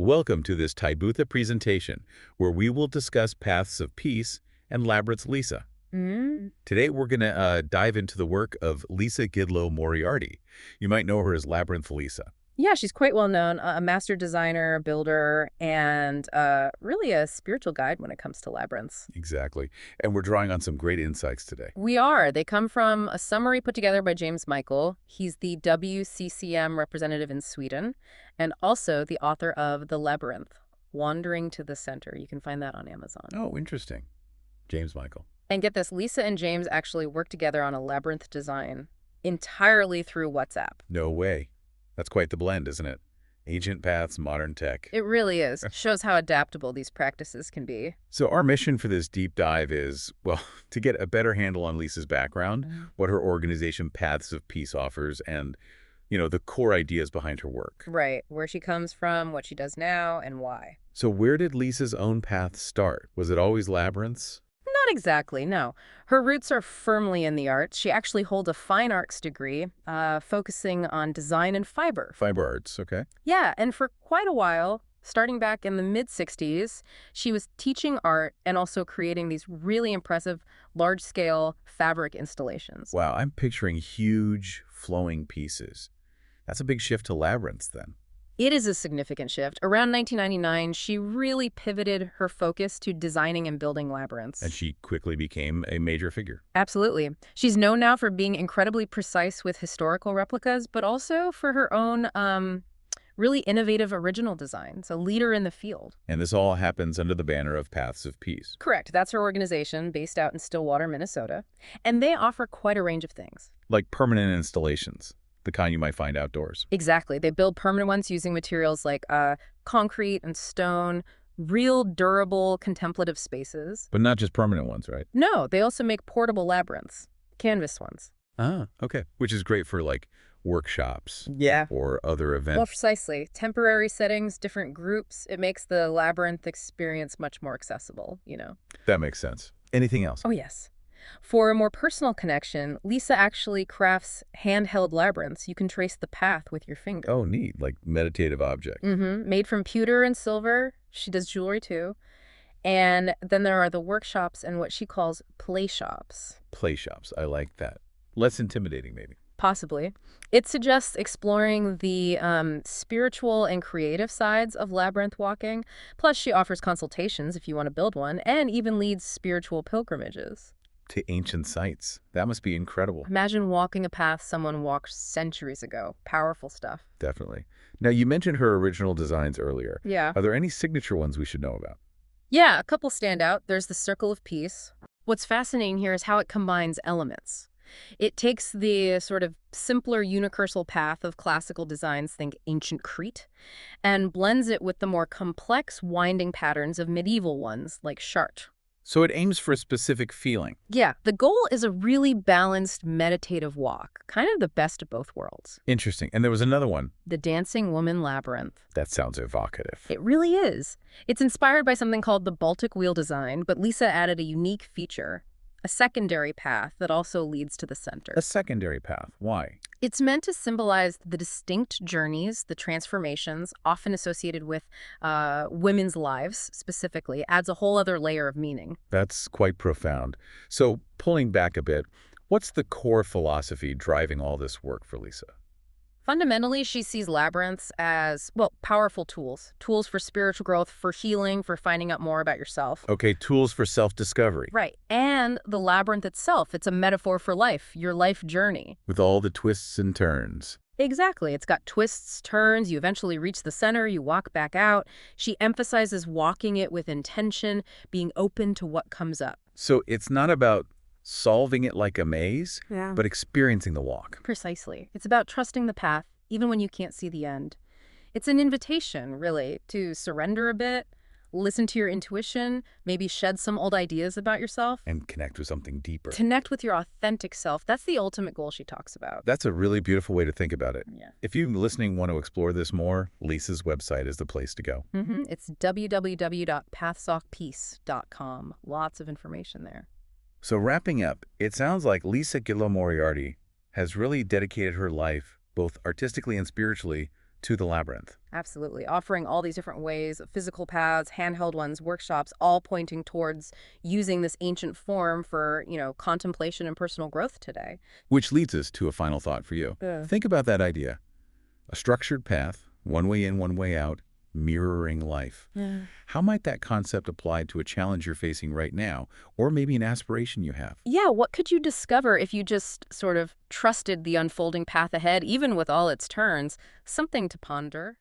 Welcome to this Tybootha presentation, where we will discuss paths of peace and Labyrinth Lisa. Today we're going to dive into the work of Lisa Gidlow Moriarty. You might know her as Labyrinth Lisa. Yeah, she's quite well known, a master designer, builder, and really a spiritual guide when it comes to labyrinths. Exactly. And we're drawing on some great insights today. We are. They come from a summary put together by James Michael. He's the WCCM representative in Sweden, and also the author of The Labyrinth, Wandering to the Center. You can find that on Amazon. Oh, interesting. James Michael. And get this, Lisa and James actually worked together on a labyrinth design entirely through WhatsApp. No way. That's quite the blend, isn't it? Ancient paths, modern tech. It really is. Shows how adaptable these practices can be. So our mission for this deep dive is, well, to get a better handle on Lisa's background, what her organization Paths of Peace offers, and, the core ideas behind her work. Right. Where she comes from, what she does now, and why. So where did Lisa's own path start? Was it always labyrinths? Not exactly, no. Her roots are firmly in the arts. She actually holds a fine arts degree, focusing on design and fiber. Fiber arts, okay. Yeah, and for quite a while, starting back in the mid-60s, she was teaching art and also creating these really impressive, large-scale fabric installations. Wow, I'm picturing huge, flowing pieces. That's a big shift to labyrinths, then. It is a significant shift. Around 1999, she really pivoted her focus to designing and building labyrinths. And she quickly became a major figure. Absolutely. She's known now for being incredibly precise with historical replicas, but also for her own really innovative original designs, a leader in the field. And this all happens under the banner of Paths of Peace. Correct. That's her organization based out in Stillwater, Minnesota. And they offer quite a range of things. Like permanent installations. The kind you might find outdoors. Exactly. They build permanent ones using materials like concrete and stone, real durable contemplative spaces. But not just permanent ones, right? No, they also make portable labyrinths, canvas ones. Ah, okay. Which is great for like workshops. Yeah. Or other events. Well, precisely. Temporary settings, different groups. It makes the labyrinth experience much more accessible, That makes sense. Anything else? Oh, yes. For a more personal connection, Lisa actually crafts handheld labyrinths. You can trace the path with your finger. Oh, neat. Like meditative object. Made from pewter and silver. She does jewelry, too. And then there are the workshops and what she calls play shops. Play shops. I like that. Less intimidating, maybe. Possibly. It suggests exploring the spiritual and creative sides of labyrinth walking. Plus, she offers consultations if you want to build one, and even leads spiritual pilgrimages. To ancient sites. That must be incredible. Imagine walking a path someone walked centuries ago. Powerful stuff. Definitely. Now, you mentioned her original designs earlier. Yeah. Are there any signature ones we should know about? Yeah, a couple stand out. There's the Circle of Peace. What's fascinating here is how it combines elements. It takes the sort of simpler unicursal path of classical designs, think ancient Crete, and blends it with the more complex winding patterns of medieval ones like Chartres. So it aims for a specific feeling. Yeah, the goal is a really balanced meditative walk, kind of the best of both worlds. Interesting. And there was another one. The Dancing Woman Labyrinth. That sounds evocative. It really is. It's inspired by something called the Baltic wheel design, but Lisa added a unique feature, a secondary path that also leads to the center. A secondary path. Why? It's meant to symbolize the distinct journeys, the transformations, often associated with women's lives specifically, adds a whole other layer of meaning. That's quite profound. So pulling back a bit, what's the core philosophy driving all this work for Lisa? Fundamentally, she sees labyrinths as, powerful tools. Tools for spiritual growth, for healing, for finding out more about yourself. Okay, tools for self-discovery. Right. And the labyrinth itself, it's a metaphor for life, your life journey. With all the twists and turns. Exactly. It's got twists, turns, you eventually reach the center, you walk back out. She emphasizes walking it with intention, being open to what comes up. So it's not about solving it like a maze, Yeah. but experiencing the walk. Precisely. It's about trusting the path, even when you can't see the end. It's an invitation, really, to surrender a bit, listen to your intuition, maybe shed some old ideas about yourself. And connect with something deeper. Connect with your authentic self. That's the ultimate goal she talks about. That's a really beautiful way to think about it. Yeah. If you listening want to explore this more, Lisa's website is the place to go. It's www.pathsockpeace.com. Lots of information there. So wrapping up, it sounds like Lisa Gidlow Moriarty has really dedicated her life, both artistically and spiritually, to the labyrinth. Absolutely. Offering all these different ways, physical paths, handheld ones, workshops, all pointing towards using this ancient form for, contemplation and personal growth today. Which leads us to a final thought for you. Yeah. Think about that idea. A structured path, one way in, one way out, mirroring life. Yeah. How might that concept apply to a challenge you're facing right now, or maybe an aspiration you have? Yeah, what could you discover if you just sort of trusted the unfolding path ahead, even with all its turns? Something to ponder.